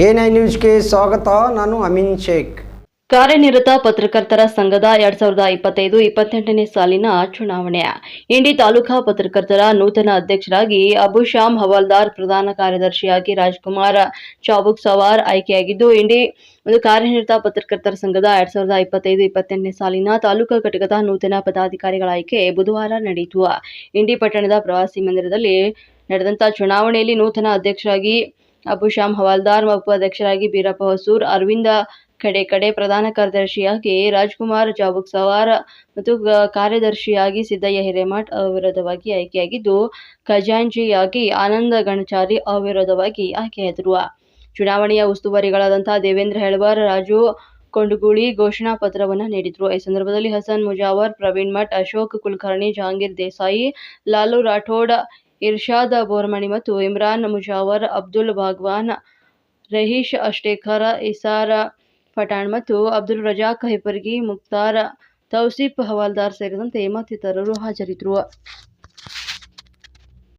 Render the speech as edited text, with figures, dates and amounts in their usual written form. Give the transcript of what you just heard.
A9 ನ್ಯೂಸ್ಗೆ ಸ್ವಾಗತ. ನಾನು ಅಮೀನ್ ಶೇಖ್. ಕಾರ್ಯನಿರತ ಪತ್ರಕರ್ತರ ಸಂಘದ 2025-28ನೇ ಸಾಲಿನ ಚುನಾವಣೆ. ಇಂಡಿ ತಾಲೂಕಾ ಪತ್ರಕರ್ತರ ನೂತನ ಅಧ್ಯಕ್ಷರಾಗಿ ಅಬುಶಾಮ್ ಹವಾಲ್ದಾರ್, ಪ್ರಧಾನ ಕಾರ್ಯದರ್ಶಿಯಾಗಿ ರಾಜ್ಕುಮಾರ್ ಚಾಬುಕ್ ಸವಾರ್ ಆಯ್ಕೆಯಾಗಿದ್ದು, ಇಂಡಿ ಒಂದು ಕಾರ್ಯನಿರತ ಪತ್ರಕರ್ತರ ಸಂಘದ 2025-28ನೇ ಸಾಲಿನ ತಾಲೂಕಾ ಘಟಕದ ನೂತನ ಪದಾಧಿಕಾರಿಗಳ ಆಯ್ಕೆ ಬುಧವಾರ ನಡೆಯಿತು. ಇಂಡಿ ಪಟ್ಟಣದ ಪ್ರವಾಸಿ ಮಂದಿರದಲ್ಲಿ ನಡೆದಂತ ಚುನಾವಣೆಯಲ್ಲಿ ನೂತನ ಅಧ್ಯಕ್ಷರಾಗಿ ಅಬುಶಾಮ್ ಹವಾಲ್ದಾರ್, ಉಪಾಧ್ಯಕ್ಷರಾಗಿ ಬೀರಪ್ಪ ಹೊಸೂರ್, ಅರವಿಂದ ಕಡೆ ಪ್ರಧಾನ ಕಾರ್ಯದರ್ಶಿಯಾಗಿ ರಾಜ್ಕುಮಾರ್ ಚಾಬುಕ್ ಸವಾರ್ ಮತ್ತು ಕಾರ್ಯದರ್ಶಿಯಾಗಿ ಸಿದ್ದಯ್ಯ ಹಿರೇಮಠ್ ಅವಿರೋಧವಾಗಿ ಆಯ್ಕೆಯಾಗಿದ್ದು, ಖಜಾಂಚಿಯಾಗಿ ಆನಂದ ಗಣಚಾರಿ ಅವಿರೋಧವಾಗಿ ಆಯ್ಕೆಯಾದರು. ಚುನಾವಣೆಯ ಉಸ್ತುವಾರಿಗಳಾದಂತಹ ದೇವೇಂದ್ರ ಹೆಳವರ್, ರಾಜು ಕೊಂಡಗೂಳಿ ಘೋಷಣಾ ಪತ್ರವನ್ನು ನೀಡಿದರು. ಈ ಸಂದರ್ಭದಲ್ಲಿ ಹಸನ್ ಮುಜಾವರ್, ಪ್ರವೀಣ್ ಮಠ್, ಅಶೋಕ್ ಕುಲಕರ್ಣಿ, ಜಹಾಂಗೀರ್ ದೇಸಾಯಿ, ಲಾಲು ರಾಠೋಡ್, ಇರ್ಷಾದ್ ಬೋರ್ಮಣಿ ಮತ್ತು ಇಮ್ರಾನ್ ಮುಜಾವರ್, ಅಬ್ದುಲ್ ಭಾಗ್ವಾನ್, ರಹೀಶ್ ಅಷ್ಟೇಕರ್, ಇಸಾರ್ ಪಠಾಣ್ ಮತ್ತು ಅಬ್ದುಲ್ ರಜಾಕ್ ಹಿಪ್ಪರ್ಗಿ, ಮುಕ್ತಾರ್, ತೌಸಿಫ್ ಹವಾಲ್ದಾರ್ ಸೇರಿದಂತೆ ಮತ್ತಿತರರು ಹಾಜರಿದ್ದರು.